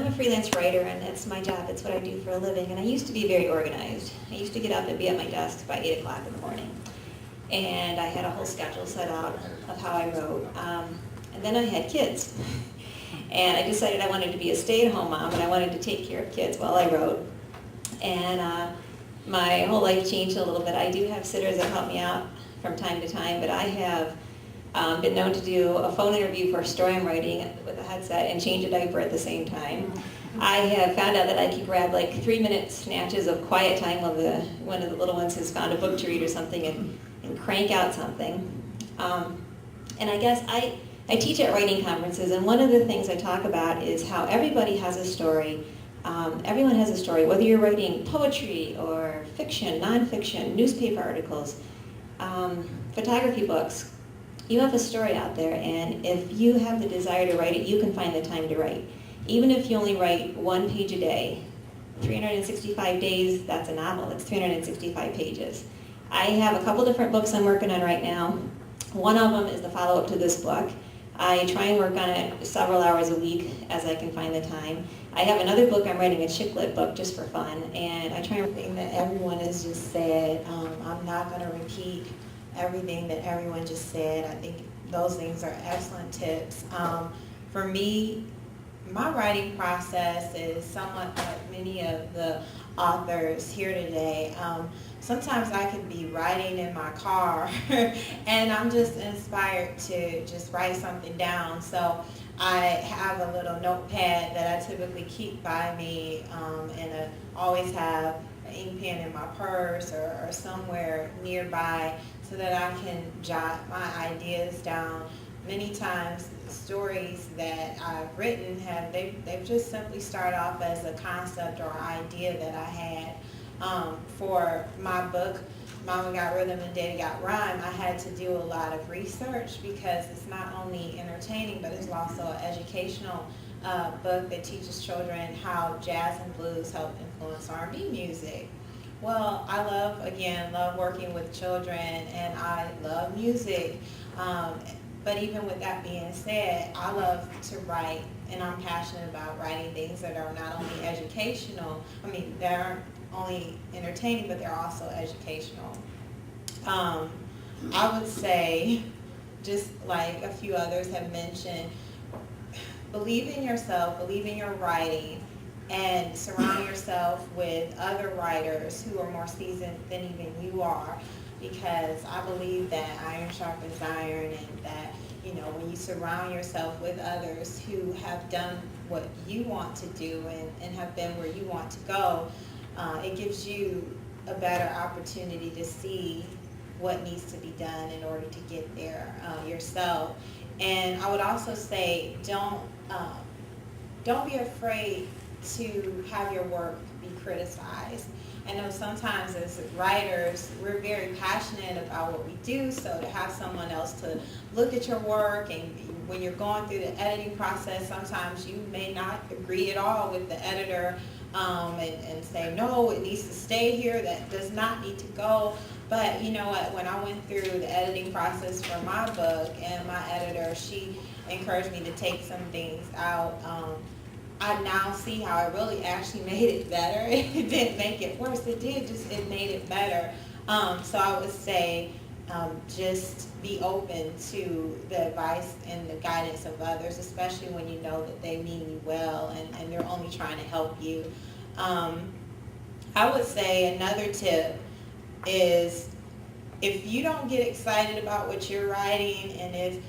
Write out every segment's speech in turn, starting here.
a freelance writer, and it's my job. It's what I do for a living. And I used to be very organized. I used to get up and be at my desk by 8 o'clock in the morning. And I had a whole schedule set out of how I wrote. And then I had kids. And I decided I wanted to be a stay-at-home mom, and I wanted to take care of kids while I wrote. And my whole life changed a little bit. I do have sitters that help me out from time to time, but I have been known to do a phone interview for a story I'm writing with a headset and change a diaper at the same time. I have found out that I can grab like 3-minute snatches of quiet time while one of the little ones has found a book to read or something and crank out something. And I guess I teach at writing conferences, and one of the things I talk about is how everybody has a story. Everyone has a story, whether you're writing poetry or fiction, nonfiction, newspaper articles, photography books. You have a story out there, and if you have the desire to write it, you can find the time to write. Even if you only write 1 page a day, 365 days, that's a novel. That's 365 pages. I have a couple different books I'm working on right now. One of them is the follow-up to this book. I try and work on it several hours a week as I can find the time. I have another book I'm writing, a chick lit book, just for fun, and I try and... Everything that everyone has just said, I'm not going to repeat everything that everyone just said. I think those things are excellent tips. For me, my writing process is somewhat like many of the authors here today. Sometimes I can be writing in my car and I'm just inspired to just write something down. So I have a little notepad that I typically keep by me, and I always have an ink pen in my purse or somewhere nearby so that I can jot my ideas down. Many times stories that I've written they've just simply started off as a concept or idea that I had. For my book, Mama Got Rhythm and Daddy Got Rhyme, I had to do a lot of research because it's not only entertaining, but it's also an educational book that teaches children how jazz and blues help influence R&B music. Well, I love working with children, and I love music. But even with that being said, I love to write, and I'm passionate about writing things that are not only educational, they aren't only entertaining, but they're also educational. I would say, just like a few others have mentioned, believe in yourself, believe in your writing, and surround yourself with other writers who are more seasoned than even you are, because I believe that iron sharpens iron, and that, when you surround yourself with others who have done what you want to do and have been where you want to go, it gives you a better opportunity to see what needs to be done in order to get there yourself. And I would also say, don't be afraid to have your work be criticized. I know sometimes as writers, we're very passionate about what we do, so to have someone else to look at your work, and when you're going through the editing process, sometimes you may not agree at all with the editor and say, no, it needs to stay here, that does not need to go. But you know what, when I went through the editing process for my book, and my editor, she encouraged me to take some things out, I now see how it really actually made it better. It didn't make it worse. It made it better. So I would say just be open to the advice and the guidance of others, especially when you know that they mean you well and they're only trying to help you. I would say another tip is, if you don't get excited about what you're writing, and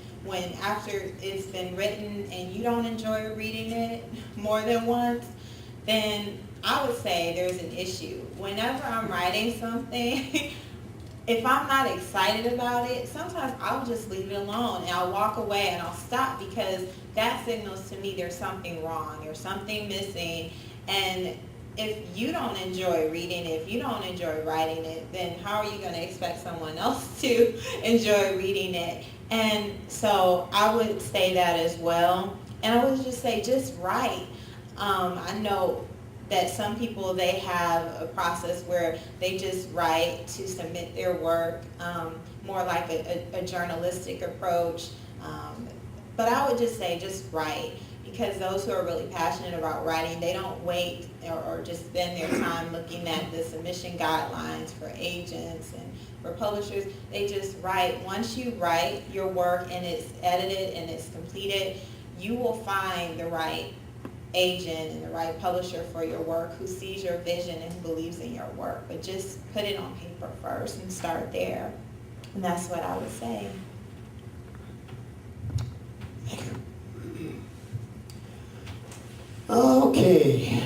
after it's been written and you don't enjoy reading it more than once, then I would say there's an issue. Whenever I'm writing something, if I'm not excited about it, sometimes I'll just leave it alone and I'll walk away and I'll stop, because that signals to me there's something wrong, there's something missing. And if you don't enjoy reading it, if you don't enjoy writing it, then how are you going to expect someone else to enjoy reading it? And so I would say that as well. And I would just say, just write. I know that some people, they have a process where they just write to submit their work, more like a journalistic approach. But I would just say, just write. because those who are really passionate about writing, they don't wait or just spend their time looking at the submission guidelines for agents and for publishers. They just write. Once you write your work and it's edited and it's completed, you will find the right agent and the right publisher for your work who sees your vision and who believes in your work. But just put it on paper first and start there. And that's what I would say. Okay.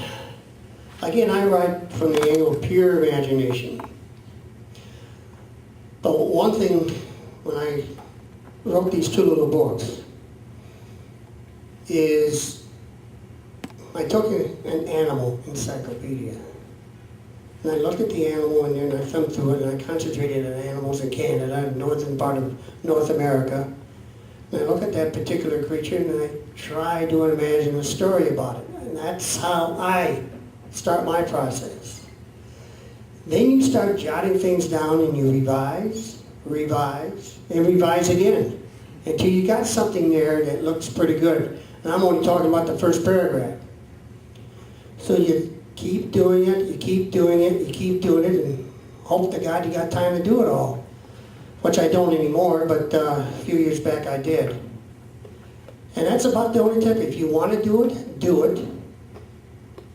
Again, I write from the angle of pure imagination. But one thing, when I wrote these two little books, is I took an animal encyclopedia. And I looked at the animal in there and I thumbed through it and I concentrated on animals in Canada, northern part of North America. And I look at that particular creature and I try to imagine a story about it. And that's how I start my process. Then you start jotting things down and you revise, revise, and revise again until you got something there that looks pretty good. And I'm only talking about the first paragraph. So you keep doing it, you keep doing it, you keep doing it, and hope to God you got time to do it all. Which I don't anymore, but a few years back I did. And that's about the only tip. If you want to do it, do it.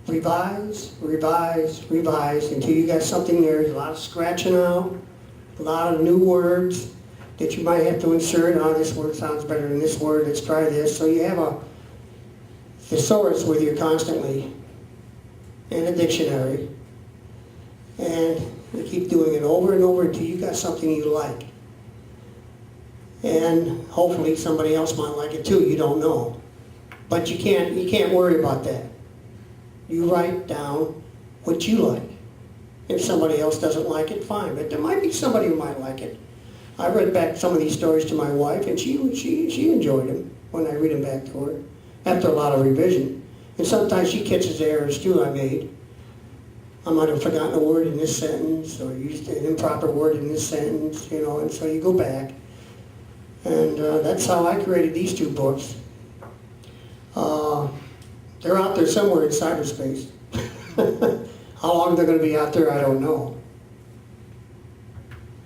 Revise, revise, revise until you got something there. There's a lot of scratching out, a lot of new words that you might have to insert. Oh, this word sounds better than this word, let's try this. So you have a thesaurus with you constantly and a dictionary. And you keep doing it over and over until you got something you like. And hopefully somebody else might like it too, you don't know. But you can't worry about that. You write down what you like. If somebody else doesn't like it, fine, but there might be somebody who might like it. I read back some of these stories to my wife and she enjoyed them when I read them back to her, after a lot of revision. And sometimes she catches errors too I made. I might have forgotten a word in this sentence or used an improper word in this sentence, you know, and so you go back. And that's how I created these two books. They're out there somewhere in cyberspace. How long they're going to be out there, I don't know.